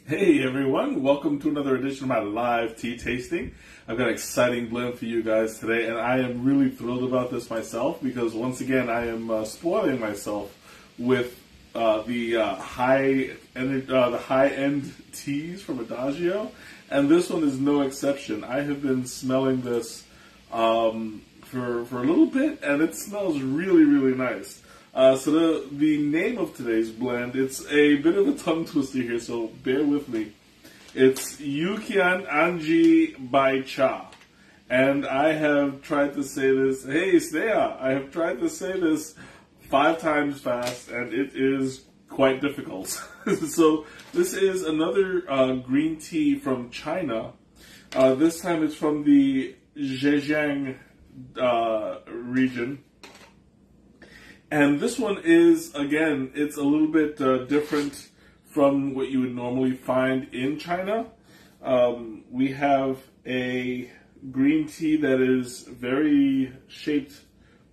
Hey everyone, welcome to another edition of my live tea tasting. I've got an exciting blend for you guys today, and I am really thrilled about this myself because once again I am spoiling myself with the high-end teas from Adagio, and this one is no exception. I have been smelling this for a little bit, and it smells really nice. So the name of today's blend, it's a bit of a tongue twister here, so bear with me. It's Qian Anji by Cha. And I have tried to say this, hey Snea, I have tried to say this 5 times fast, and it is quite difficult. So this is another green tea from China. This time it's from the Zhejiang region. And this one is, again, it's a little bit different from what you would normally find in China. We have a green tea that is shaped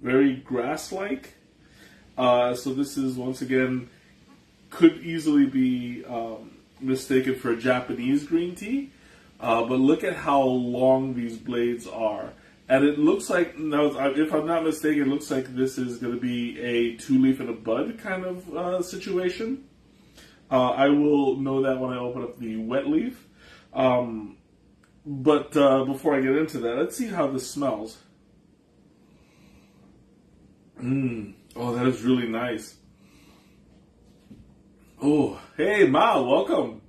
very grass-like. So this is, once again, could easily be mistaken for a Japanese green tea. But look at how long these blades are. And it looks like, now, if I'm not mistaken, it looks like this is going to be a 2-leaf and a bud kind of situation. I will know that when I open up the wet leaf. But before I get into that, let's see how this smells. Oh, that is really nice. Oh, hey Ma, welcome.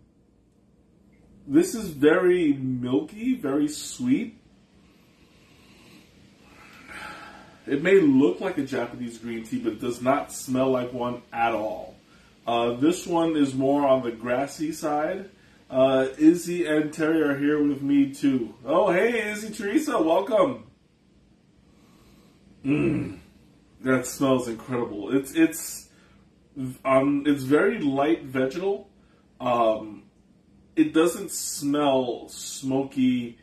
This is very milky, very sweet. It may look like a Japanese green tea, but it does not smell like one at all. This one is more on the grassy side. Izzy and Terry are here with me too. Oh, hey, Izzy, Teresa, welcome. That smells incredible. It's very light vegetal. It doesn't smell smoky.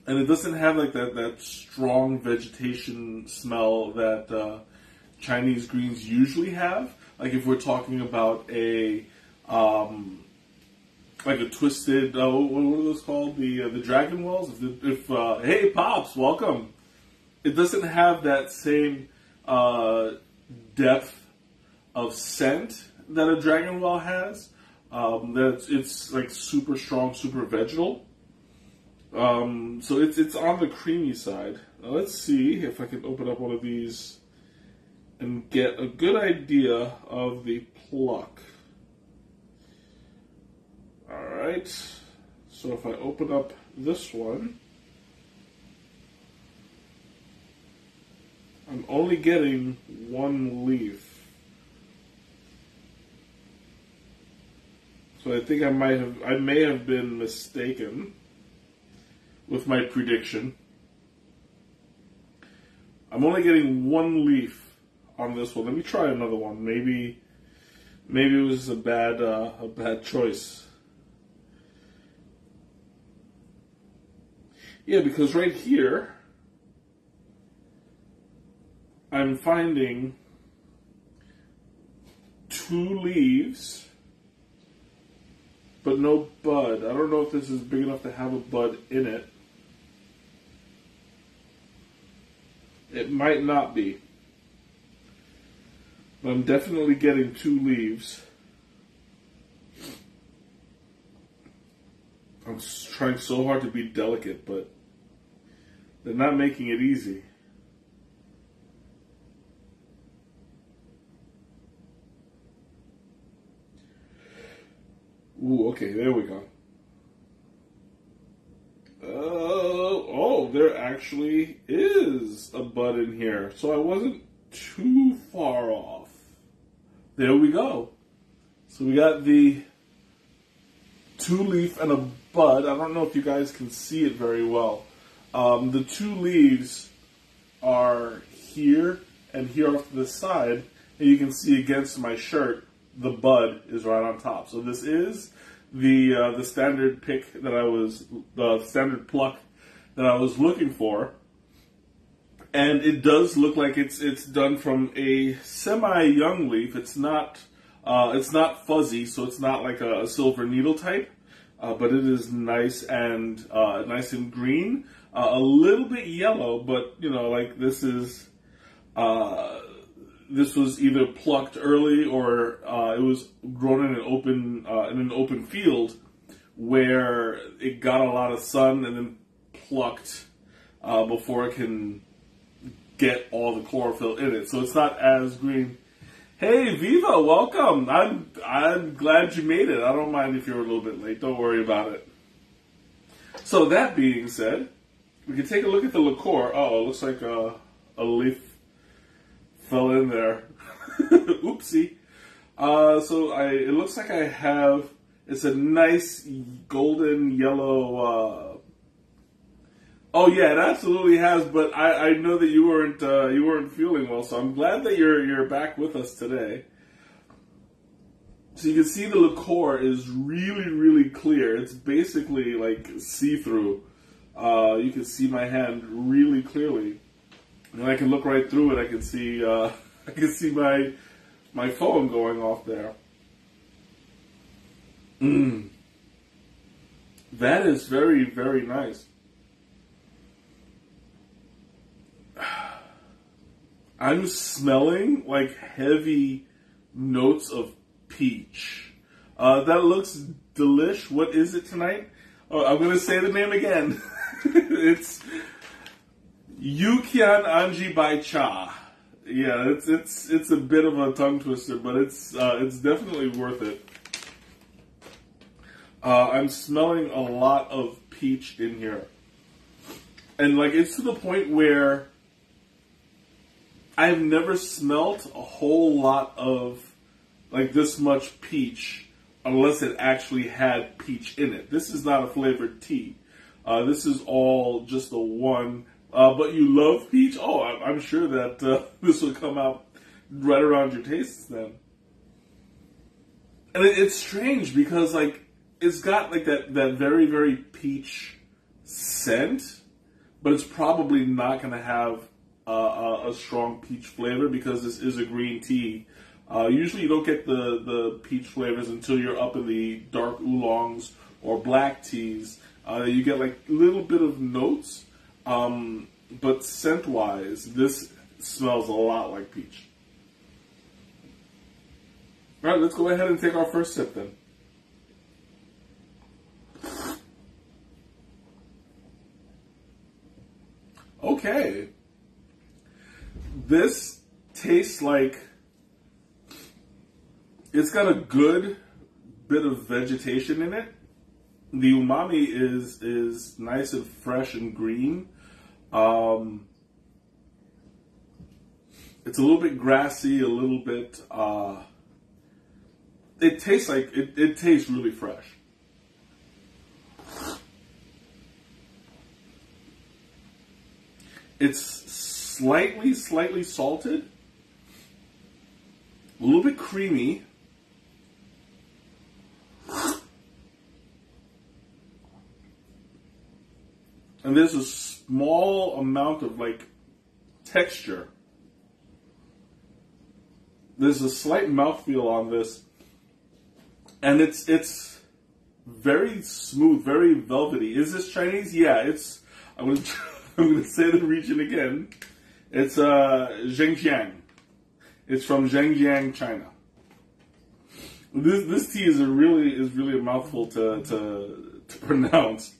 And it doesn't have like that strong vegetation smell that Chinese greens usually have. Like if we're talking about a like a twisted what are those called? The dragon wells. Hey Pops, welcome. It doesn't have that same depth of scent that a dragon well has. It's like super strong, super vegetal. So it's on the creamy side. Now let's see if I can open up one of these and get a good idea of the pluck. Alright, so if I open up this one, I'm only getting 1 leaf. So I think I may have been mistaken with my prediction. I'm only getting 1 leaf on this one. Let me try another one. Maybe it was a bad choice. Yeah, because right here I'm finding 2 leaves, but no bud. I don't know if this is big enough to have a bud in it. It might not be. But I'm definitely getting 2 leaves. I'm trying so hard to be delicate, but they're not making it easy. Ooh, okay, there we go. Oh, there actually is a bud in here. So I wasn't too far off. There we go. So we got the 2-leaf and a bud. I don't know if you guys can see it very well. The 2 leaves are here and here off to the side. And you can see against my shirt, the bud is right on top. So this is the standard pick that the standard pluck that I was looking for. And it does look like it's done from a semi-young leaf. It's not It's not fuzzy, so it's not like a silver needle type, but it is nice and green. A little bit yellow, but you know, like this was either plucked early or it was grown in an open field where it got a lot of sun and then plucked before it can get all the chlorophyll in it. So it's not as green. Hey, Viva, welcome. I'm glad you made it. I don't mind if you're a little bit late. Don't worry about it. So that being said, we can take a look at the liqueur. Oh, it looks like a leaf fell in there. Oopsie. It looks like I have, it's a nice golden yellow, oh yeah, it absolutely has, but I know that you weren't feeling well, so I'm glad that you're back with us today. So you can see the liqueur is really, really clear. It's basically like see-through. You can see my hand really clearly. And I can look right through it. I can see my phone going off there. That is very, very nice. I'm smelling like heavy notes of peach. That looks delish. What is it tonight? Oh, I'm going to say the name again. It's Qian Anji by Cha. Yeah, it's a bit of a tongue twister, but it's definitely worth it. I'm smelling a lot of peach in here, and like it's to the point where I've never smelt a whole lot of like this much peach unless it actually had peach in it. This is not a flavored tea. This is all just the one. But you love peach? Oh, I'm sure that this will come out right around your tastes then. And it's strange because like it's got like that very, very peach scent, but it's probably not going to have a strong peach flavor because this is a green tea. Usually you don't get the peach flavors until you're up in the dark oolongs or black teas. You get like a little bit of notes, but scent-wise, this smells a lot like peach. All right, let's go ahead and take our first sip then. Okay. This tastes like it's got a good bit of vegetation in it. The umami is nice and fresh and green. It's a little bit grassy, a little bit. It tastes like it tastes really fresh. It's slightly salted, a little bit creamy. And there's a small amount of like texture. There's a slight mouthfeel on this. And it's very smooth, very velvety. Is this Chinese? Yeah, it's I'm gonna say the region again. It's Zhejiang. It's from Zhejiang, China. This tea is really a mouthful to pronounce,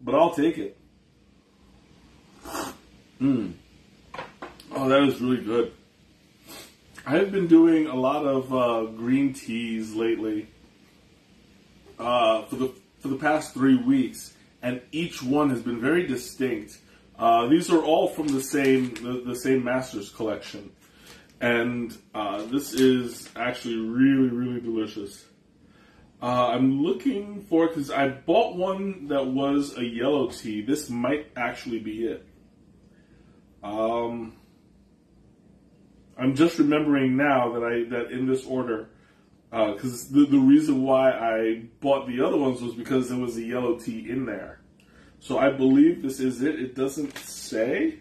but I'll take it. Oh, that is really good. I've been doing a lot of green teas lately for the past 3 weeks, and each one has been very distinct. These are all from the same Masters collection, and this is actually really delicious. I'm looking for, because I bought one that was a yellow tea. This might actually be it. I'm just remembering now that in this order, because the reason why I bought the other ones was because there was a yellow tea in there. So I believe this is it. It doesn't say.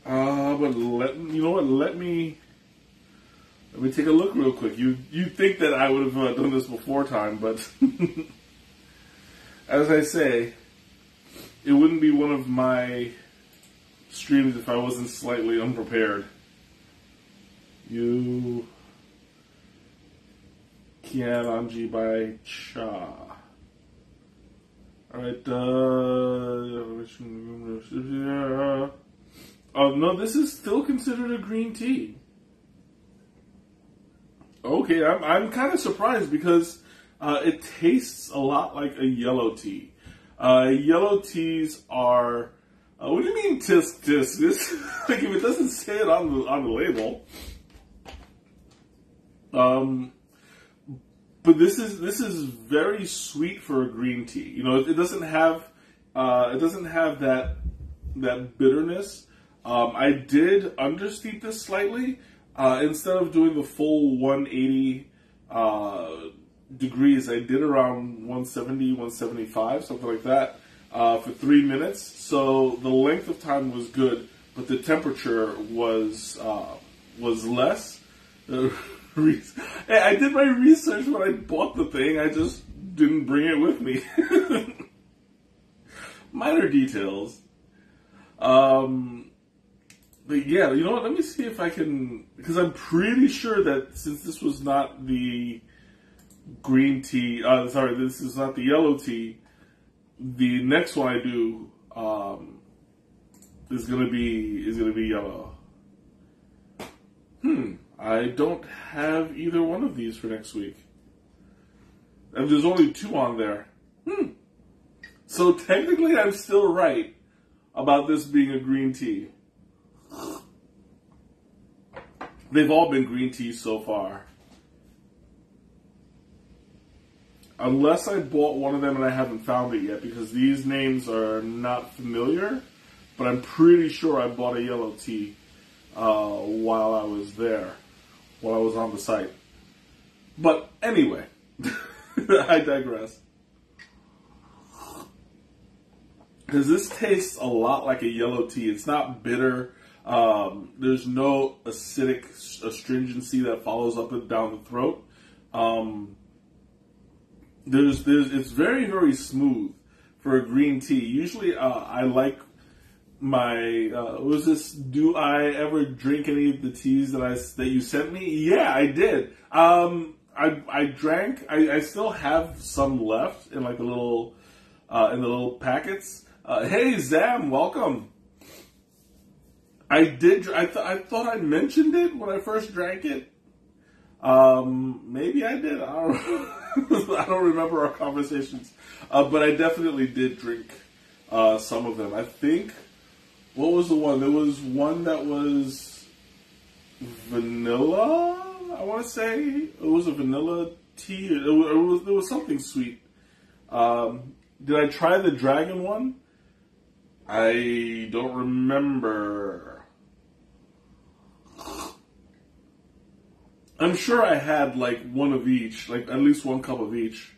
But you know what? Let me Let me take a look real quick. You'd think that I would have done this before time, but as I say, it wouldn't be one of my streams if I wasn't slightly unprepared. Qian Anji by Cha. Alright, oh no, this is still considered a green tea. Okay, I'm kind of surprised because it tastes a lot like a yellow tea. Yellow teas are. What do you mean tisk tisk? This like if it doesn't say it on the label. But this is very sweet for a green tea. You know, it doesn't have that bitterness. I did understeep this slightly. Instead of doing the full 180 degrees, I did around 170, 175, something like that, for 3 minutes. So the length of time was good, but the temperature was less. Hey, I did my research when I bought the thing. I just didn't bring it with me. Minor details. But yeah, you know what? Let me see if I can, because I'm pretty sure that since this was not the green tea, this is not the yellow tea. The next one I do is gonna be yellow. I don't have either one of these for next week. And there's only 2 on there. So technically I'm still right about this being a green tea. They've all been green teas so far. Unless I bought one of them and I haven't found it yet, because these names are not familiar. But I'm pretty sure I bought a yellow tea while I was there. While I was on the site. But anyway, I digress. Because this tastes a lot like a yellow tea. It's not bitter. There's no acidic astringency that follows up and down the throat. It's very, very smooth for a green tea. Usually, I like my, was this, do I ever drink any of the teas that you sent me? Yeah, I did. I drank, I still have some left in like a little, in the little packets. Hey, Zam, welcome. I thought I mentioned it when I first drank it. Maybe I did. I don't remember our conversations. But I definitely did drink, some of them. I think, what was the one? There was one that was vanilla, I want to say. It was a vanilla tea. There was something sweet. Did I try the dragon one? I don't remember. I'm sure I had like one of each, like at least 1 cup of each.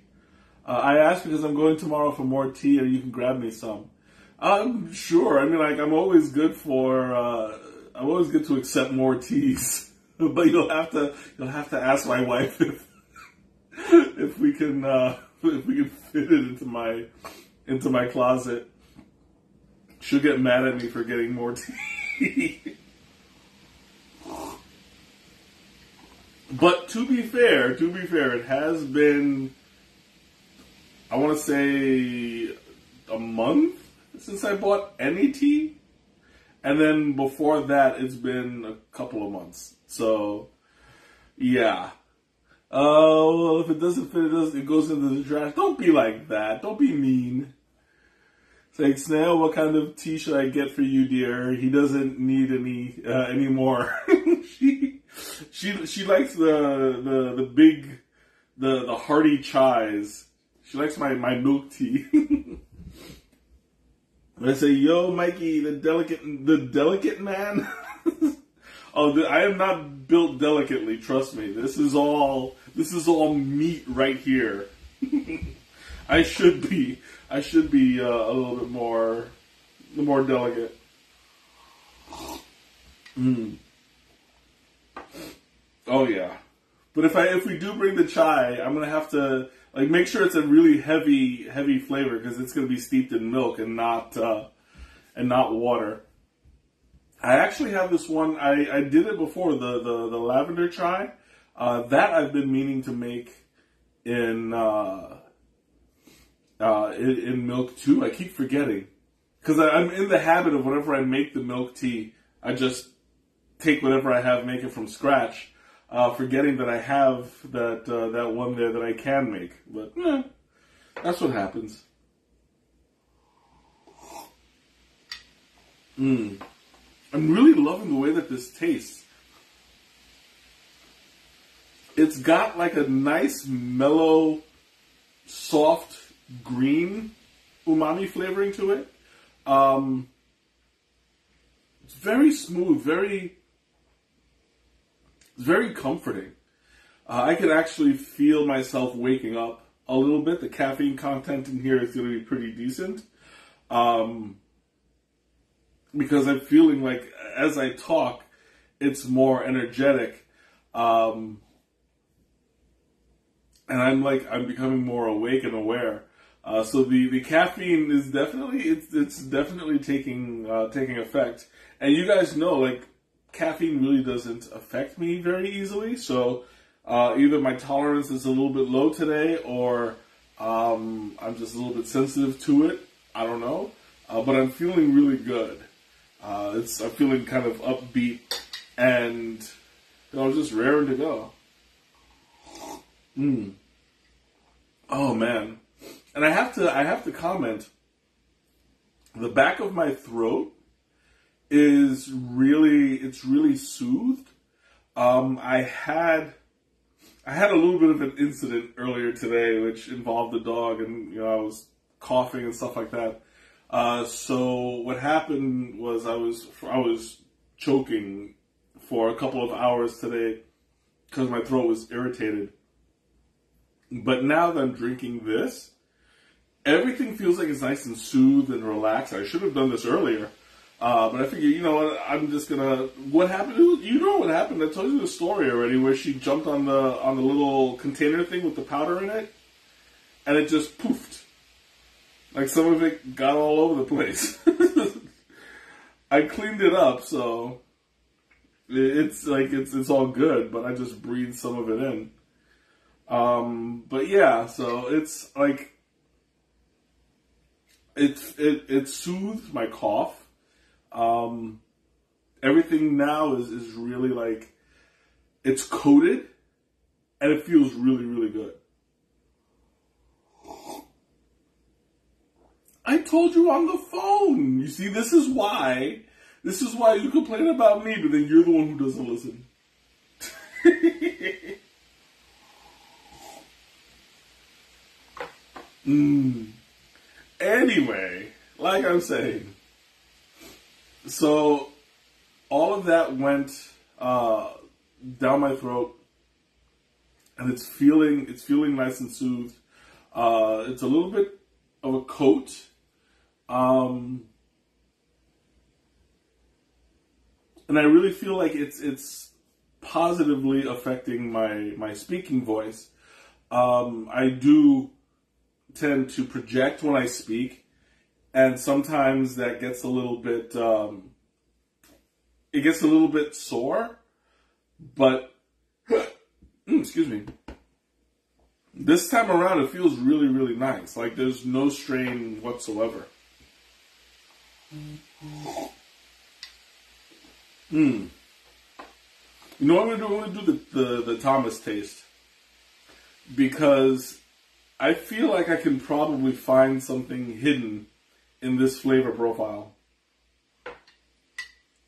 I asked because I'm going tomorrow for more tea and you can grab me some. I'm sure. I mean, like, I'm always good to accept more teas. But you'll have to ask my wife if we can fit it into my closet. She'll get mad at me for getting more tea. But to be fair, it has been, I want to say, a month since I bought any tea. And then before that, it's been a couple of months. So, yeah. Oh, well, if it doesn't fit, it goes into the trash. Don't be like that. Don't be mean. It's like, Snail, what kind of tea should I get for you, dear? He doesn't need any more. She likes the big, the hearty chais. She likes my milk tea. I say, yo, Mikey, the delicate man. Oh, I am not built delicately. Trust me. This is all meat right here. I should be a little bit more delicate. Oh yeah. But if we do bring the chai, I'm gonna have to like make sure it's a really heavy flavor because it's gonna be steeped in milk and not water. I actually have this one. I did it before the lavender chai. That I've been meaning to make in milk too. I keep forgetting because I'm in the habit of whenever I make the milk tea, I just take whatever I have, make it from scratch, forgetting that I have that one there that I can make. But that's what happens. I'm really loving the way that this tastes. It's got like a nice, mellow, soft, green umami flavoring to it. It's very smooth, very comforting. I can actually feel myself waking up a little bit. The caffeine content in here is going to be pretty decent. Because I'm feeling like as I talk, it's more energetic. And I'm becoming more awake and aware. So the caffeine is definitely, it's definitely taking effect. And you guys know, like, caffeine really doesn't affect me very easily. So, either my tolerance is a little bit low today or, I'm just a little bit sensitive to it. I don't know. But I'm feeling really good. I'm feeling kind of upbeat and, just raring to go. Oh man. And I have to comment, the back of my throat it's really soothed. I had a little bit of an incident earlier today which involved the dog and, I was coughing and stuff like that. So what happened was I was choking for a couple of hours today because my throat was irritated. But now that I'm drinking this, everything feels like it's nice and soothed and relaxed. I should have done this earlier. But I figured, you know what, I'm just gonna, what happened, you know what happened, I told you the story already, where she jumped on the little container thing with the powder in it, and it just poofed. Like some of it got all over the place. I cleaned it up, so it's all good, but I just breathed some of it in. But yeah, so it's like, it soothed my cough. Everything now is really like, it's coated, and it feels really, really good. I told you on the phone. You see, this is why you complain about me, but then you're the one who doesn't listen. Anyway, like I'm saying, so all of that went down my throat, and it's feeling nice and soothed. It's a little bit of a coat. And I really feel like it's positively affecting my speaking voice. I do tend to project when I speak, and sometimes that gets a little bit it gets a little bit sore, but excuse me. This time around, it feels really, really nice. Like there's no strain whatsoever. You know what I'm gonna do? I'm gonna do the Thomas taste, because I feel like I can probably find something hidden in this flavor profile.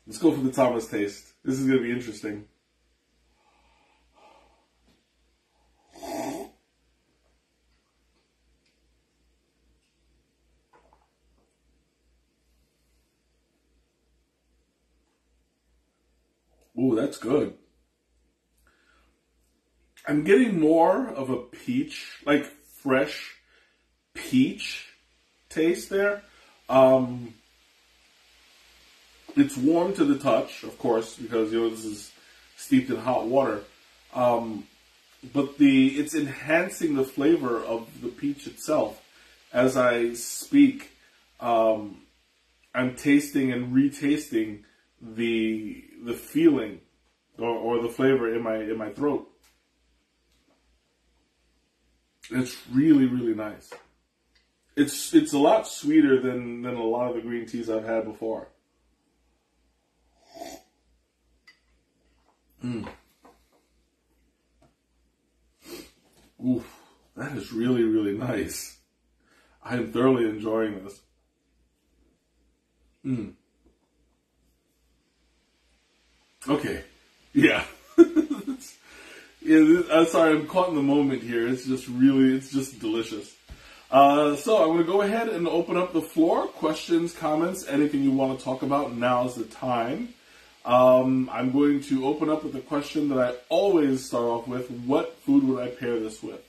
Let's go for the Thomas taste. This is gonna be interesting. Ooh, that's good. I'm getting more of a peach, like fresh peach taste there. It's warm to the touch, of course, because this is steeped in hot water. But it's enhancing the flavor of the peach itself. As I speak, I'm tasting and retasting the feeling or the flavor in my throat. It's really, really nice. It's a lot sweeter than a lot of the green teas I've had before. Oof, that is really, really nice. I am thoroughly enjoying this. Okay, yeah. I'm sorry, I'm caught in the moment here. It's just delicious. So I'm going to go ahead and open up the floor. Questions, comments, anything you want to talk about, now's the time. I'm going to open up with a question that I always start off with. What food would I pair this with?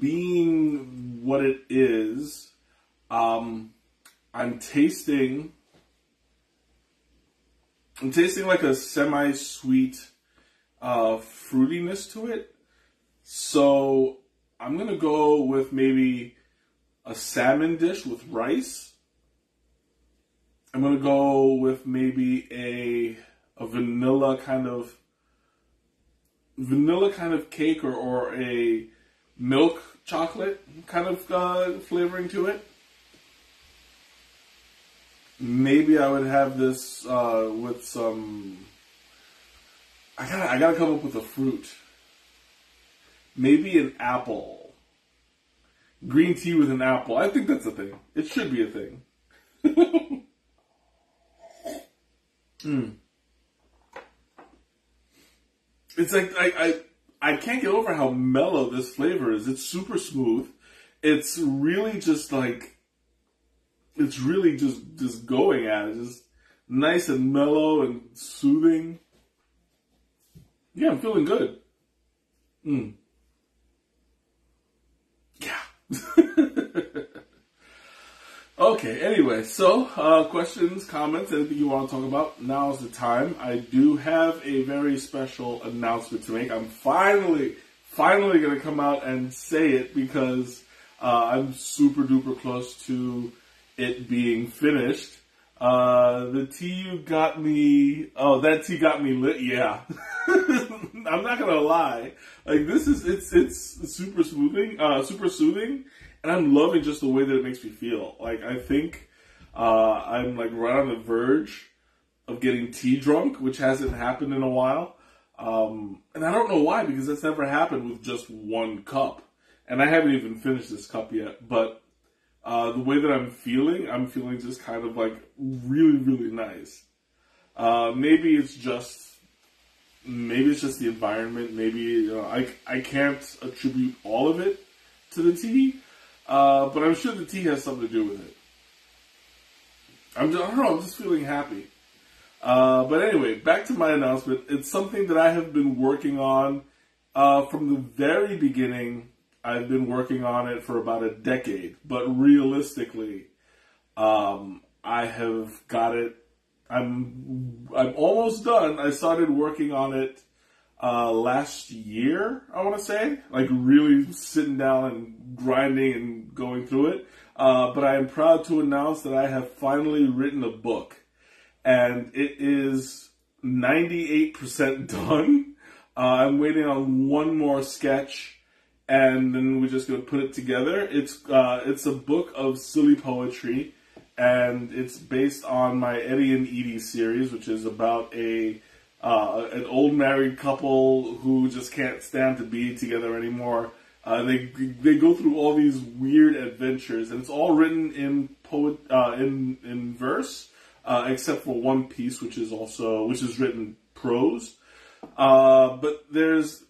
Being what it is, I'm tasting like a semi-sweet fruitiness to it. So I'm going to go with maybe a salmon dish with rice. I'm going to go with maybe a vanilla kind of cake or a milk chocolate kind of flavoring to it. Maybe I would have this with some. I gotta come up with a fruit. Maybe an apple. Green tea with an apple. I think that's a thing. It should be a thing. It's like I can't get over how mellow this flavor is. It's super smooth. It's really just like just going at it. Just nice and mellow and soothing. Yeah, I'm feeling good. Yeah. Okay, anyway, so questions, comments, anything you want to talk about, now's the time. I do have a very special announcement to make. I'm finally going to come out and say it because I'm super duper close to it being finished. The tea got me, that tea got me lit, yeah. I'm not gonna lie. Like, it's super soothing, and I'm loving just the way that it makes me feel. Like, I think, I'm like right on the verge of getting tea drunk, which hasn't happened in a while. And I don't know why, because that's never happened with just one cup. And I haven't even finished this cup yet, but the way that I'm feeling just kind of like really, really nice. Maybe it's just the environment. Maybe I can't attribute all of it to the tea, but I'm sure the tea has something to do with it. I don't know. I'm just feeling happy. But anyway, back to my announcement. It's something that I have been working on from the very beginning. I've been working on it for about a decade, but realistically, I have got it. I'm almost done. I started working on it last year, I want to say, like really sitting down and grinding and going through it. But I am proud to announce that I have finally written a book, and it is 98% done. I'm waiting on one more sketch, and then we're just going to put it together. It's a book of silly poetry, and it's based on my Eddie and Edie series, which is about an old married couple who just can't stand to be together anymore. They go through all these weird adventures, and it's all written in in verse, except for one piece, which is written prose. But there's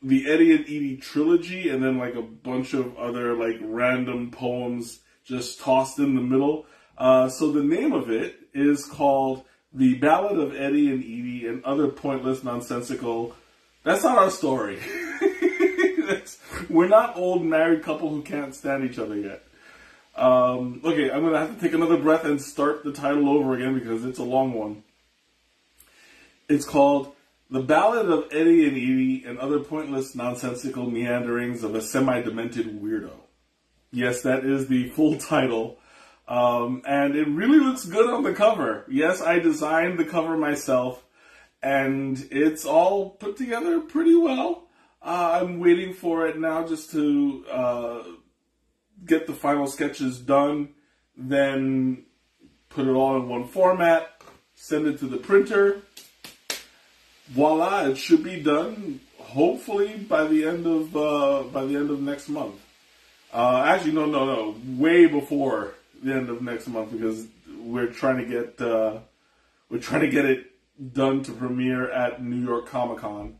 the Eddie and Edie trilogy, and then like a bunch of other like random poems just tossed in the middle. So the name of it is called The Ballad of Eddie and Edie and Other Pointless Nonsensical. That's not our story. We're not old married couple who can't stand each other yet. Okay, I'm going to have to take another breath and start the title over again because it's a long one. It's called The Ballad of Eddie and Edie and Other Pointless Nonsensical Meanderings of a Semi-Demented Weirdo. Yes, that is the full title. And it really looks good on the cover. Yes, I designed the cover myself, and it's all put together pretty well. I'm waiting for it now just to get the final sketches done, then put it all in one format, send it to the printer. Voila, it should be done hopefully by the end of next month. Actually, no, way before the end of next month, because we're trying to get it done to premiere at New York Comic-Con,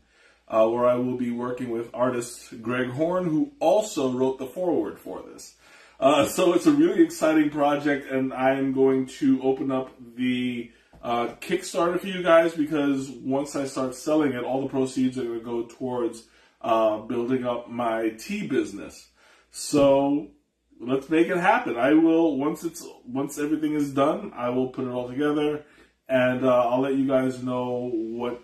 where I will be working with artist Greg Horn, who also wrote the foreword for this. So it's a really exciting project, and I'm going to open up the Kickstarter for you guys, because once I start selling it, all the proceeds are going to go towards building up my tea business. So let's make it happen. I will, once everything is done, I will put it all together, and I'll let you guys know what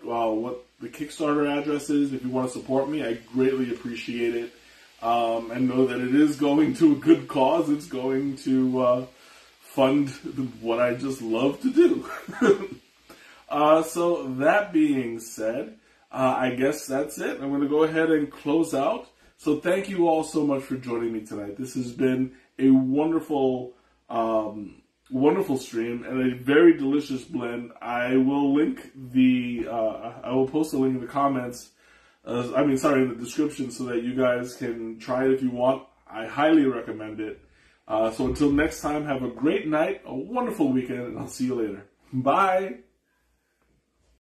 the Kickstarter address is. If you want to support me, I greatly appreciate it, and know that it is going to a good cause. It's going to fund what I just love to do. So that being said, I guess that's it. I'm going to go ahead and close out. So thank you all so much for joining me tonight. This has been a wonderful, wonderful stream and a very delicious blend. I will I will post a link in the comments, in the description, so that you guys can try it if you want. I highly recommend it. So until next time, have a great night, a wonderful weekend, and I'll see you later. Bye!